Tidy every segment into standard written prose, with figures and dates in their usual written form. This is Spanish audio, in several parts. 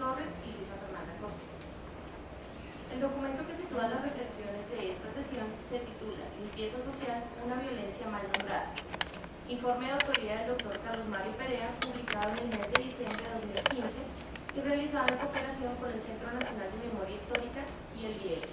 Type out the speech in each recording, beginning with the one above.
Torres y Luisa Fernanda Cortés. El documento que sitúa las reflexiones de esta sesión se titula Limpieza social, una violencia mal nombrada. Informe de autoría del Dr. Carlos Mario Perea, publicado en el mes de diciembre de 2015 y realizado en cooperación con el Centro Nacional de Memoria Histórica y el GIEC.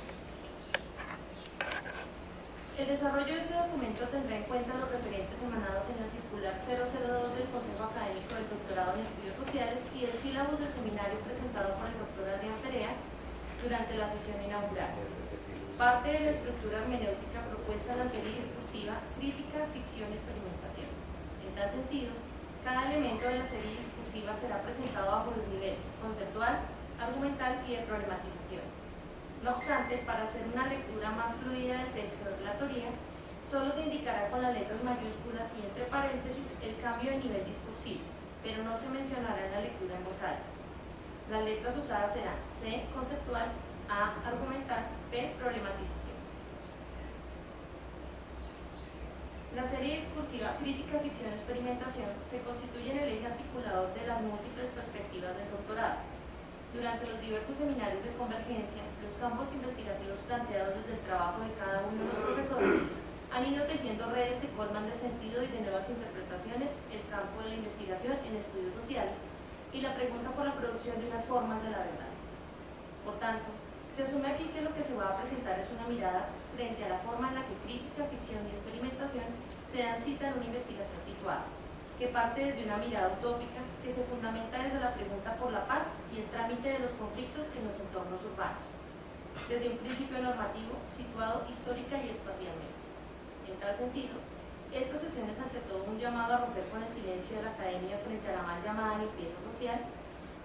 El desarrollo de este documento tendrá en cuenta los referentes emanados en la circular 002 del Consejo Académico del Doctorado en Estudios Sociales y el sílabus del seminario presentado por el Dr. Adrián Perea durante la sesión inaugural. Parte de la estructura hermenéutica propuesta en la serie discursiva Crítica, Ficción y Experimentación. En tal sentido, cada elemento de la serie discursiva será presentado bajo los niveles conceptual, argumental y de problematización. No obstante, para hacer una lectura más fluida del texto de relatoría, solo se indicará con las letras mayúsculas y entre paréntesis el cambio de nivel discursivo, pero no se mencionará en la lectura en voz alta. Las letras usadas serán C, conceptual, A, argumental, P, problematización. La serie discursiva Crítica, Ficción, Experimentación se constituye en el eje articulador de las múltiples perspectivas del doctorado. Durante los diversos seminarios de convergencia, los campos investigativos planteados desde el trabajo de cada uno de los profesores han ido tejiendo redes que colman de sentido y de nuevas interpretaciones el campo de la investigación en estudios sociales y la pregunta por la producción de unas formas de la verdad. Por tanto, se asume aquí que lo que se va a presentar es una mirada frente a la forma en la que crítica, ficción y experimentación se dan cita en una investigación situada, que parte desde una mirada utópica que se fundamenta desde la pregunta por la paz y el trámite de los conflictos en los entornos urbanos, desde un principio normativo situado histórica y espacialmente. En tal sentido, esta sesión es ante todo un llamado a romper con el silencio de la academia frente a la mal llamada limpieza social,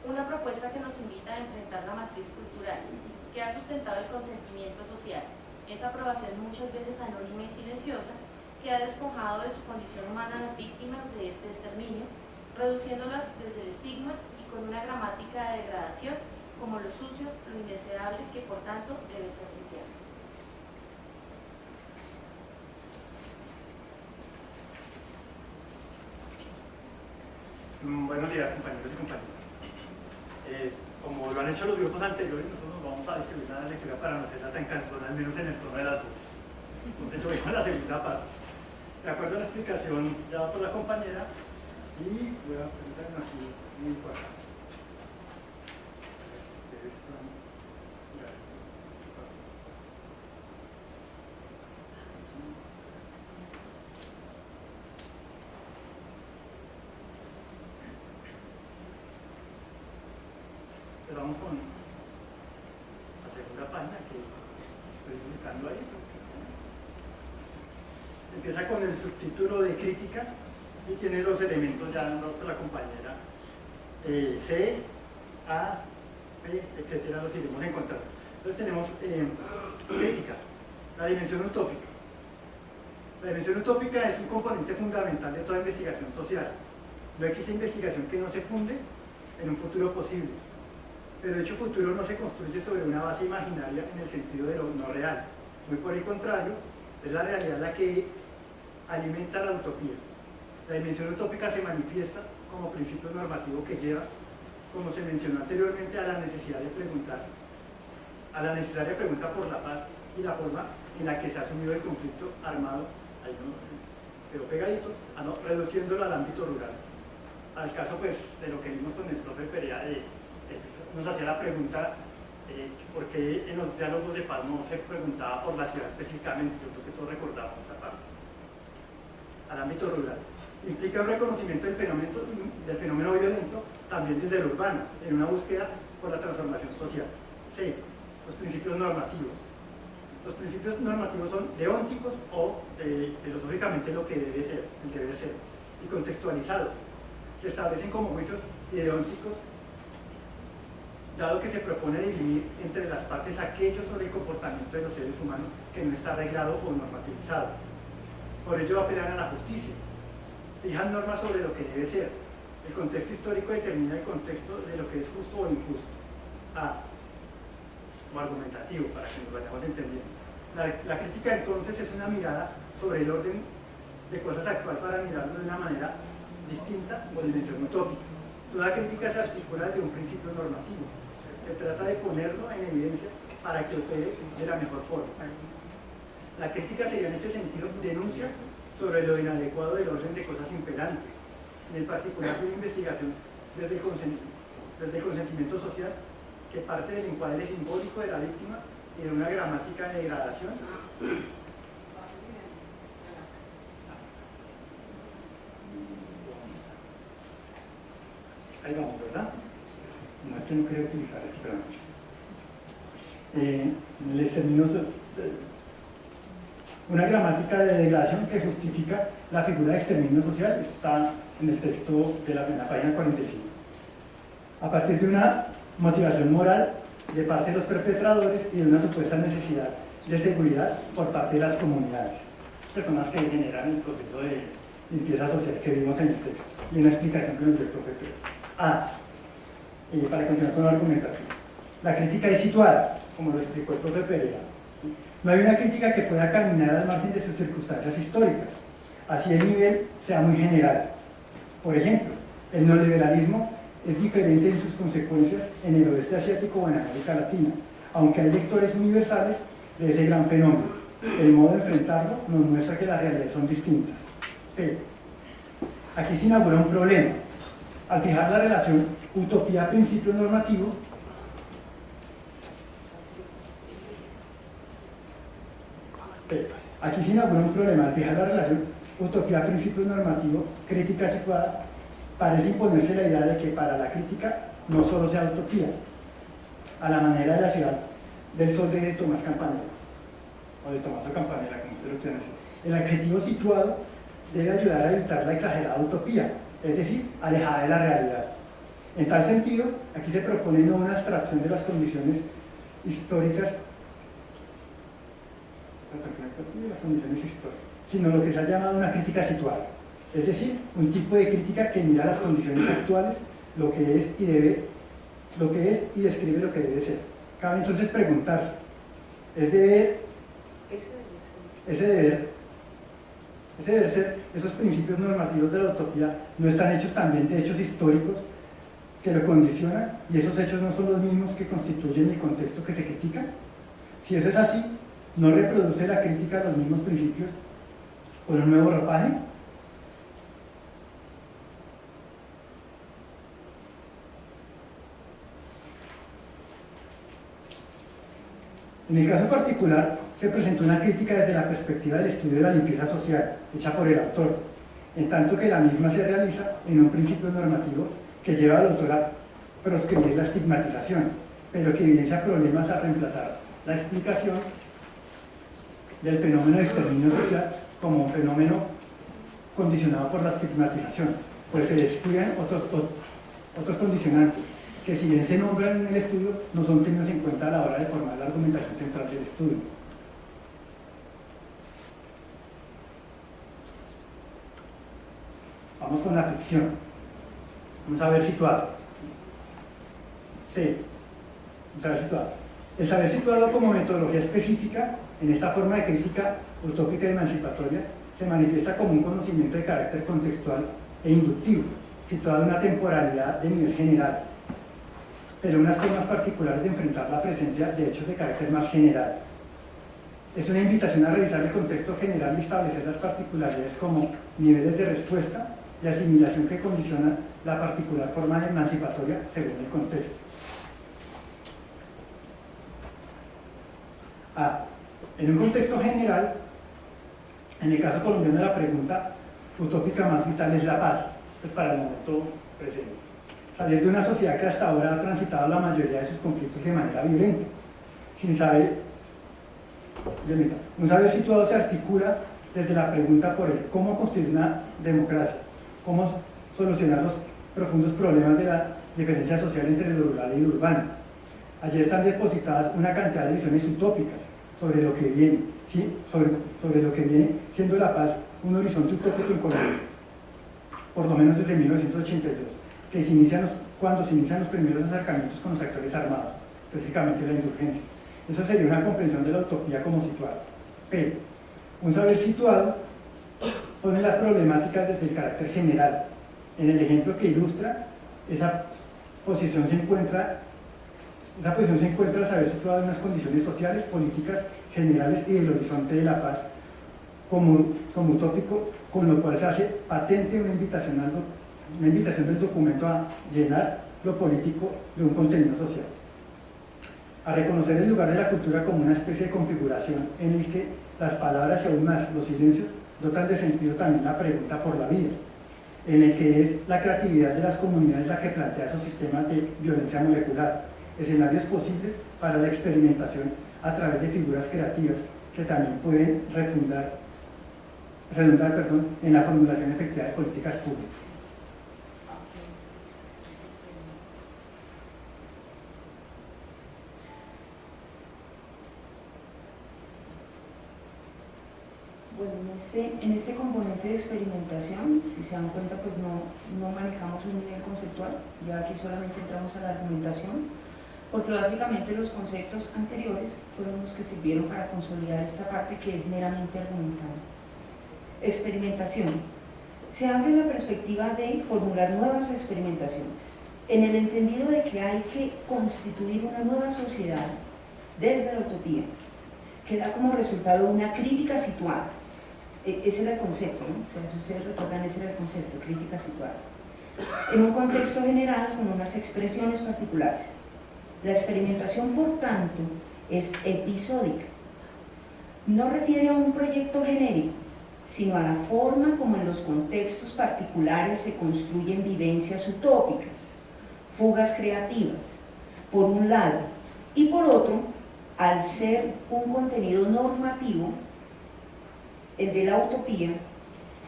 una propuesta que nos invita a enfrentar la matriz cultural que ha sustentado el consentimiento social, esa aprobación muchas veces anónima y silenciosa que ha despojado de su condición humana a las víctimas de este exterminio, reduciéndolas desde el estigma y con una gramática de degradación como lo sucio, lo indeseable, que por tanto debe ser limpiado. Buenos días, compañeros y compañeras. Como lo han hecho los grupos anteriores, nosotros nos vamos a distribuir la lectura para no hacerla tan cansona, al menos en el tono de las dos. Entonces yo voy con la segunda parte. De acuerdo a la explicación dada por la compañera, y voy a ponerme aquí mi cuadro. Pero vamos con la segunda página que estoy publicando ahí. Empieza con el subtítulo de crítica y tiene los elementos ya nombrados por la compañera C, A, P, etcétera, los iremos encontrando. Entonces tenemos crítica, la dimensión utópica. La dimensión utópica es un componente fundamental de toda investigación social. No existe investigación que no se funde en un futuro posible, pero dicho futuro no se construye sobre una base imaginaria en el sentido de lo no real. Muy por el contrario, es la realidad la que alimenta la utopía. La dimensión utópica se manifiesta como principio normativo que lleva, como se mencionó anteriormente, a la necesidad de preguntar, a la necesaria pregunta por la paz y la forma en la que se ha asumido el conflicto armado, ahí no, quedó pegadito, reduciéndolo al ámbito rural. Al caso pues de lo que vimos con el profe Perea, nos hacía la pregunta por qué en los diálogos de paz no se preguntaba por la ciudad específicamente. Yo creo que todos recordamos esta parte. Al ámbito rural. Implica un reconocimiento del fenómeno violento también desde lo urbano, en una búsqueda por la transformación social. C. Los principios normativos. Los principios normativos son deónticos o filosóficamente lo que debe ser, el deber ser, y contextualizados. Se establecen como juicios ideónticos, dado que se propone dividir entre las partes aquello sobre el comportamiento de los seres humanos que no está arreglado o normativizado. Por ello apelan a la justicia, fijan normas sobre lo que debe ser. El contexto histórico determina el contexto de lo que es justo o injusto. A. O argumentativo, para que nos vayamos entendiendo. La crítica entonces es una mirada sobre el orden de cosas actual para mirarlo de una manera distinta o dimensión utópica. Toda crítica se articula de un principio normativo. Se trata de ponerlo en evidencia para que opere de la mejor forma. La crítica sería en este sentido denuncia sobre lo inadecuado del orden de cosas imperante, en el particular de una investigación desde el consentimiento social que parte del encuadre simbólico de la víctima y de una gramática de degradación ahí vamos, ¿verdad? No, es que no quería utilizar este, pero en el términos una gramática de degradación que justifica la figura de exterminio social. Esto está en el texto de en la página 45. A partir de una motivación moral de parte de los perpetradores y de una supuesta necesidad de seguridad por parte de las comunidades, personas que generan el proceso de limpieza social que vimos en el texto y en la explicación que nos dio el profe Pedro. Para continuar con la argumentación, la crítica es situada, como lo explicó el profe Pereira. No hay una crítica que pueda caminar al margen de sus circunstancias históricas, así el nivel sea muy general. Por ejemplo, el neoliberalismo es diferente en sus consecuencias en el oeste asiático o en América Latina, aunque hay lectores universales de ese gran fenómeno. El modo de enfrentarlo nos muestra que las realidades son distintas. Pero aquí se inaugura un problema. Al fijar la relación utopía-principio normativo, aquí se inaugura un problema. Al fijar la relación utopía-principio normativo, crítica situada, parece imponerse la idea de que para la crítica no solo sea utopía, a la manera de la ciudad del sol de Tomás Campanella, o de Tommaso Campanella, como usted lo quiera decir. El adjetivo situado debe ayudar a evitar la exagerada utopía, es decir, alejada de la realidad. En tal sentido, aquí se propone no una abstracción de las condiciones históricas, sino lo que se ha llamado una crítica situada, es decir, un tipo de crítica que mira las condiciones actuales, lo que es y describe lo que debe ser. Cabe entonces preguntarse, ese deber ser, esos principios normativos de la utopía no están hechos también de hechos históricos que lo condicionan, y esos hechos no son los mismos que constituyen el contexto que se critica. Si eso es así, ¿no reproduce la crítica los mismos principios con un nuevo ropaje? En el caso particular, se presentó una crítica desde la perspectiva del estudio de la limpieza social, hecha por el autor, en tanto que la misma se realiza en un principio normativo que lleva al autor a proscribir la estigmatización, pero que evidencia problemas al reemplazar la explicación del fenómeno de exterminio social como un fenómeno condicionado por la estigmatización, pues se descuidan otros condicionantes que, si bien se nombran en el estudio, no son tenidos en cuenta a la hora de formar la argumentación central del estudio. Vamos con la ficción. Un saber situado. Sí, un saber situado. El saber situado como metodología específica en esta forma de crítica utópica y emancipatoria se manifiesta como un conocimiento de carácter contextual e inductivo, situado en una temporalidad de nivel general, pero unas formas particulares de enfrentar la presencia de hechos de carácter más general. Es una invitación a revisar el contexto general y establecer las particularidades como niveles de respuesta y asimilación que condicionan la particular forma emancipatoria según el contexto. En un contexto general, en el caso colombiano, la pregunta utópica más vital es la paz, pues para el momento presente. Salir de una sociedad que hasta ahora ha transitado la mayoría de sus conflictos de manera violenta, sin saber, un saber situado se articula desde la pregunta por el cómo construir una democracia, cómo solucionar los profundos problemas de la diferencia social entre lo rural y lo urbano. Allí están depositadas una cantidad de visiones utópicas sobre lo que viene, ¿sí? sobre lo que viene siendo la paz un horizonte utópico en Colombia, por lo menos desde 1982, que cuando se inician los primeros acercamientos con los actores armados, específicamente la insurgencia. Esa sería una comprensión de la utopía como situada. Pero un saber situado pone las problemáticas desde el carácter general. En el ejemplo que ilustra, esa posición se encuentra al saber situada en unas condiciones sociales, políticas generales y del horizonte de la paz como utópico, con lo cual se hace patente una invitación del documento a llenar lo político de un contenido social, a reconocer el lugar de la cultura como una especie de configuración en el que las palabras y aún más los silencios dotan de sentido también la pregunta por la vida, en el que es la creatividad de las comunidades la que plantea esos sistemas de violencia molecular, escenarios posibles para la experimentación a través de figuras creativas que también pueden redundar en la formulación efectiva de políticas públicas. Bueno, en este componente de experimentación, si se dan cuenta, pues no manejamos un nivel conceptual, ya aquí solamente entramos a la argumentación, porque básicamente los conceptos anteriores fueron los que sirvieron para consolidar esta parte que es meramente argumental. Experimentación. Se abre la perspectiva de formular nuevas experimentaciones, en el entendido de que hay que constituir una nueva sociedad desde la utopía, que da como resultado una crítica situada. Ese era el concepto, ¿no? O sea, si ustedes recuerdan, ese era el concepto, crítica situada. En un contexto general con unas expresiones particulares. La experimentación, por tanto, es episódica. No refiere a un proyecto genérico, sino a la forma como en los contextos particulares se construyen vivencias utópicas, fugas creativas, por un lado, y por otro, al ser un contenido normativo, el de la utopía,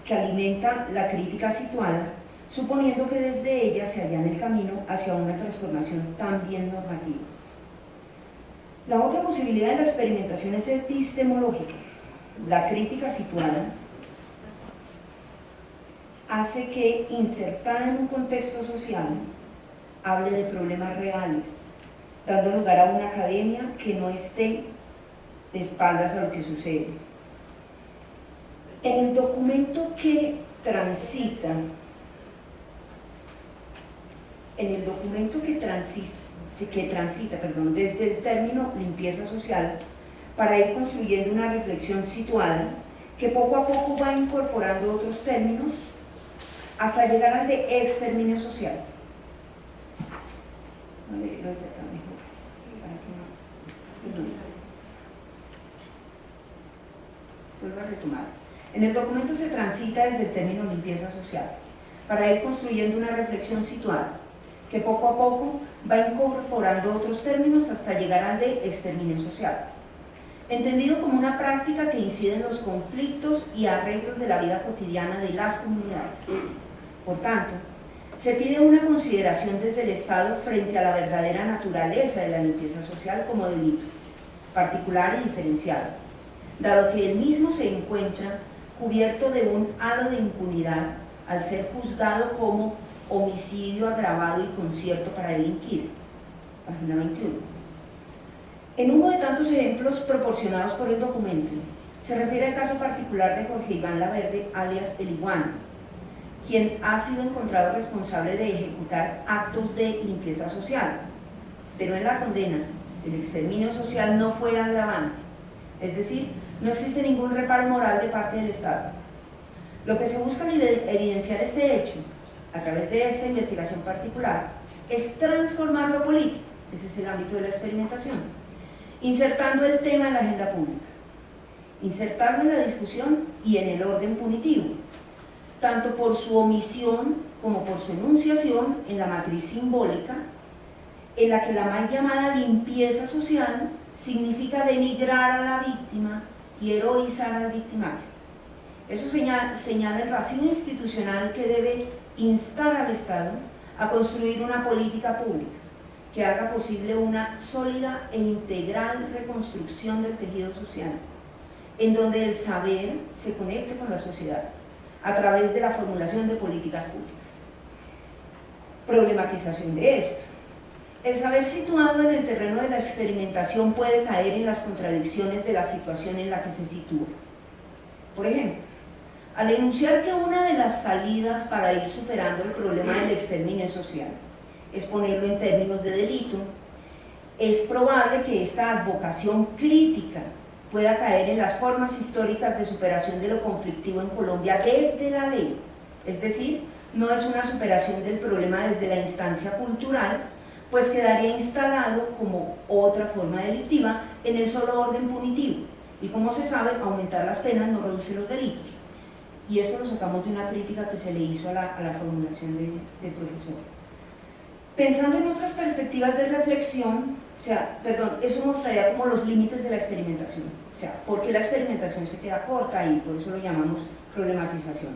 que alimenta la crítica situada, suponiendo que desde ella se allana el camino hacia una transformación también normativa. La otra posibilidad de la experimentación es epistemológica. La crítica situada hace que, insertada en un contexto social, hable de problemas reales, dando lugar a una academia que no esté de espaldas a lo que sucede. En el documento que transita desde el término limpieza social para ir construyendo una reflexión situada que poco a poco va incorporando otros términos hasta llegar al de exterminio social. Vuelvo a retomar. En el documento se transita desde el término limpieza social para ir construyendo una reflexión situada que poco a poco va incorporando otros términos hasta llegar al de exterminio social, entendido como una práctica que incide en los conflictos y arreglos de la vida cotidiana de las comunidades. Por tanto, se pide una consideración desde el Estado frente a la verdadera naturaleza de la limpieza social como delito, particular y diferenciado, dado que el mismo se encuentra cubierto de un halo de impunidad al ser juzgado como homicidio agravado y concierto para delinquir. Página 21. En uno de tantos ejemplos proporcionados por el documento, se refiere al caso particular de Jorge Iván Laverde, alias El Iguana, quien ha sido encontrado responsable de ejecutar actos de limpieza social, pero en la condena el exterminio social no fue agravante, es decir, no existe ningún reparo moral de parte del Estado. Lo que se busca evidenciar este hecho, a través de esta investigación particular, es transformar lo político, ese es el ámbito de la experimentación, insertando el tema en la agenda pública, insertarlo en la discusión y en el orden punitivo, tanto por su omisión como por su enunciación en la matriz simbólica, en la que la mal llamada limpieza social significa denigrar a la víctima y heroizar al victimario. Eso señala el vacío institucional que debe instar al Estado a construir una política pública que haga posible una sólida e integral reconstrucción del tejido social, en donde el saber se conecte con la sociedad a través de la formulación de políticas públicas. Problematización de esto. El saber situado en el terreno de la experimentación puede caer en las contradicciones de la situación en la que se sitúa. Por ejemplo, al enunciar que una de las salidas para ir superando el problema del exterminio social es ponerlo en términos de delito, es probable que esta advocación crítica pueda caer en las formas históricas de superación de lo conflictivo en Colombia desde la ley, es decir, no es una superación del problema desde la instancia cultural, pues quedaría instalado como otra forma delictiva en el solo orden punitivo, y como se sabe, aumentar las penas no reduce los delitos. Y esto lo sacamos de una crítica que se le hizo a la formulación del profesor. Pensando en otras perspectivas de reflexión, eso mostraría como los límites de la experimentación, por qué la experimentación se queda corta y por eso lo llamamos problematización.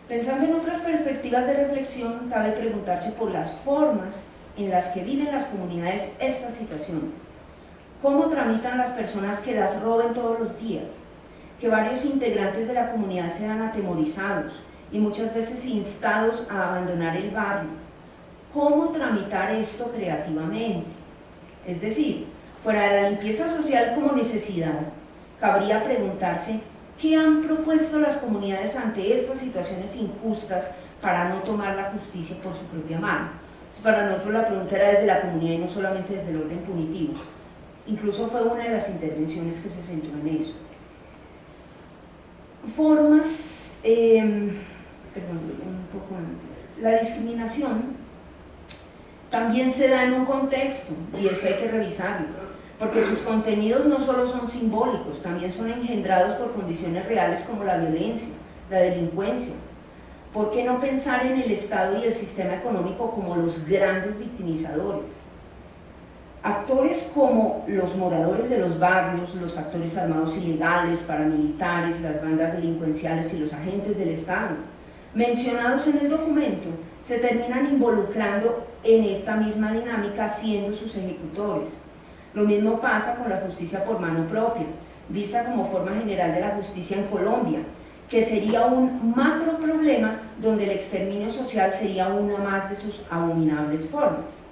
Pensando en otras perspectivas de reflexión, cabe preguntarse por las formas en las que viven las comunidades estas situaciones. ¿Cómo tramitan las personas que las roben todos los días? Que varios integrantes de la comunidad sean atemorizados y muchas veces instados a abandonar el barrio. ¿Cómo tramitar esto creativamente? Es decir, fuera de la limpieza social como necesidad, cabría preguntarse ¿qué han propuesto las comunidades ante estas situaciones injustas para no tomar la justicia por su propia mano? Para nosotros la pregunta era desde la comunidad y no solamente desde el orden punitivo. Incluso fue una de las intervenciones que se centró en eso. Formas, un poco antes. La discriminación también se da en un contexto, y esto hay que revisarlo, porque sus contenidos no solo son simbólicos, también son engendrados por condiciones reales como la violencia, la delincuencia. ¿Por qué no pensar en el Estado y el sistema económico como los grandes victimizadores? Actores como los moradores de los barrios, los actores armados ilegales, paramilitares, las bandas delincuenciales y los agentes del Estado, mencionados en el documento, se terminan involucrando en esta misma dinámica siendo sus ejecutores. Lo mismo pasa con la justicia por mano propia, vista como forma general de la justicia en Colombia, que sería un macro problema donde el exterminio social sería una más de sus abominables formas.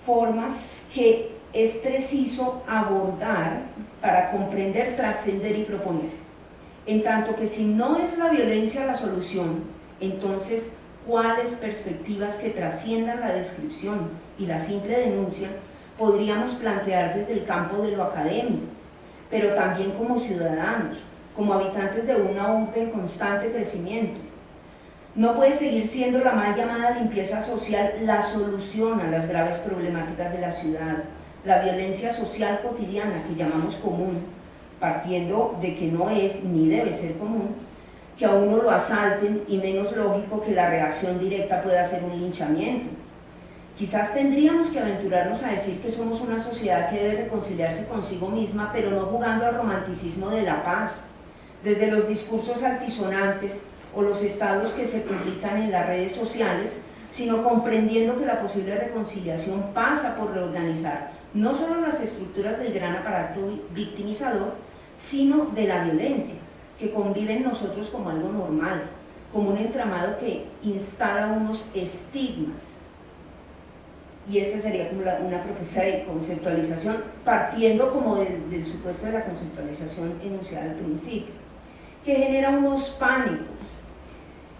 Formas que es preciso abordar para comprender, trascender y proponer. En tanto que si no es la violencia la solución, entonces, ¿cuáles perspectivas que trasciendan la descripción y la simple denuncia podríamos plantear desde el campo de lo académico, pero también como ciudadanos, como habitantes de una urbe en constante crecimiento? No puede seguir siendo la mal llamada limpieza social la solución a las graves problemáticas de la ciudad, la violencia social cotidiana que llamamos común, partiendo de que no es ni debe ser común que a uno lo asalten, y menos lógico que la reacción directa pueda ser un linchamiento. Quizás tendríamos que aventurarnos a decir que somos una sociedad que debe reconciliarse consigo misma, pero no jugando al romanticismo de la paz, desde los discursos altisonantes o los estados que se publican en las redes sociales, sino comprendiendo que la posible reconciliación pasa por reorganizar no solo las estructuras del gran aparato victimizador, sino de la violencia, que convive en nosotros como algo normal, como un entramado que instala unos estigmas. Y esa sería como una propuesta de conceptualización, partiendo como del supuesto de la conceptualización enunciada al principio, que genera unos pánicos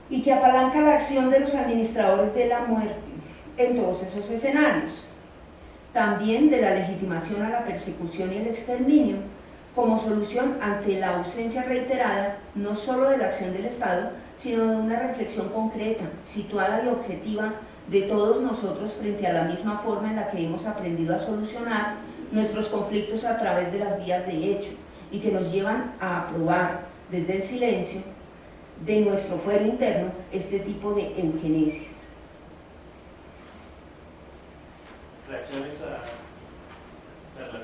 y que apalanca la acción de los administradores de la muerte en todos esos escenarios. También de la legitimación a la persecución y el exterminio como solución ante la ausencia reiterada no solo de la acción del Estado, sino de una reflexión concreta, situada y objetiva de todos nosotros frente a la misma forma en la que hemos aprendido a solucionar nuestros conflictos a través de las vías de hecho, y que nos llevan a aprobar desde el silencio de nuestro fuero interno este tipo de eugenesias. Reacciones a la ley.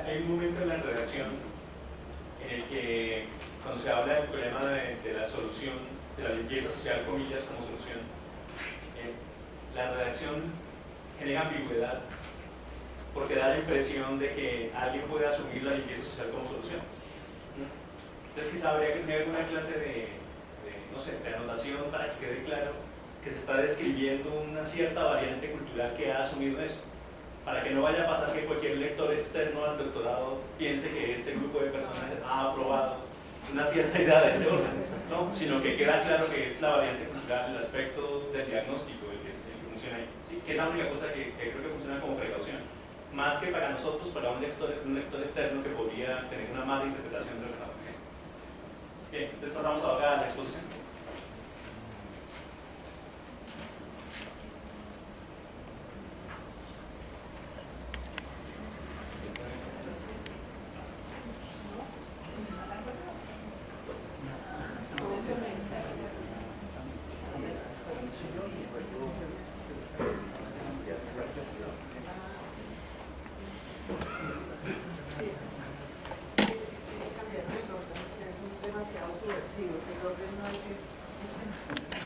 Hay un momento en la redacción en el que, cuando se habla del problema de la solución, de la limpieza social, comillas, como solución, la redacción genera ambigüedad, porque da la impresión de que alguien puede asumir la limpieza social como solución. Entonces quizá habría que tener alguna clase de anotación para que quede claro que se está describiendo una cierta variante cultural que ha asumido eso. para que no vaya a pasar que cualquier lector externo al doctorado piense que este grupo de personas ha aprobado una cierta idea de ese órgano, ¿no? Sino que queda claro que es la variante cultural, el aspecto del diagnóstico el que funciona ahí, ¿sí? Que es la única cosa que creo que funciona como precaución, más que para nosotros, para un lector externo que podría tener una mala interpretación de lo que estamos haciendo. Bien, entonces pasamos ahora a la exposición. Cambiar de orden, ustedes son demasiado subversivos, el orden no es